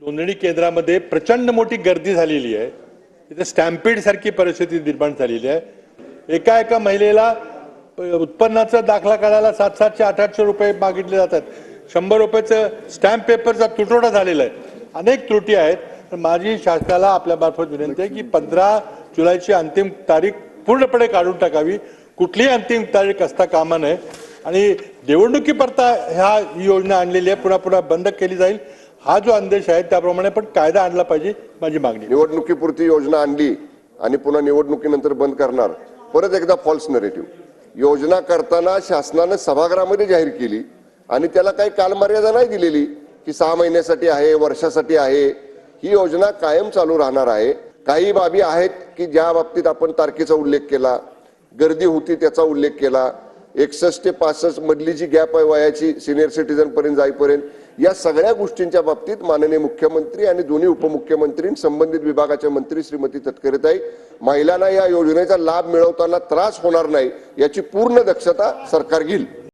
नोंदणी केंद्रामध्ये प्रचंड मोठी गर्दी झालेली आहे। तिथे स्टॅम्पीड सारखी परिस्थिती निर्माण झालेली आहे। एका महिलेला उत्पन्नाचा दाखला काढायला 700 800 रुपये मागितले जातात। 100 रुपयाचं स्टॅम्प पेपरचा तुटवडा झालेला आहे। अनेक त्रुटी आहेत। तर माझी शासनाला आपल्या मार्फत विनंती आहे की 15 जुलैची अंतिम तारीख पूर्णपणे काढून टाकावी। कुठलीही अंतिम तारीख असता कामा नये आणि निवडणुकीपुरता ही योजना आणलेली आहे, पुन्हा पुन्हा बंद केली जाईल। हा जो आदेश आहे त्याप्रमाणे पण कायदा आणला पाहिजे, माझी मागणी। निवडणुकीपुरती योजना आणली आणि पुन्हा निवडणुकीनंतर बंद करणार, परत एकदा फॉल्स नरेटिव्ह। योजना करताना शासनाने सभागृहामध्ये जाहीर केली आणि त्याला काही कालमर्यादा नाही दिलेली की 6 महिन्यासाठी आहे, वर्षासाठी आहे। ही योजना कायम चालू राहणार आहे। काही बाबी आहेत की ज्या बाबतीत आपण तारखेचा उल्लेख केला, गर्दी होती त्याचा उल्लेख केला, 61 ते 65 मधली जी गॅप आहे वयाची सिनियर सिटीजन पर्यंत जाईपर्यंत, या सगळ्या गोष्टींच्या बाबतीत माननीय मुख्यमंत्री आणि दोन्ही उपमुख्यमंत्री संबंधित विभागाचे मंत्री श्रीमती तटकरेताई महिलांना या योजनेचा लाभ मिळवताना त्रास होणार नाही याची पूर्ण दक्षता सरकार घेईल।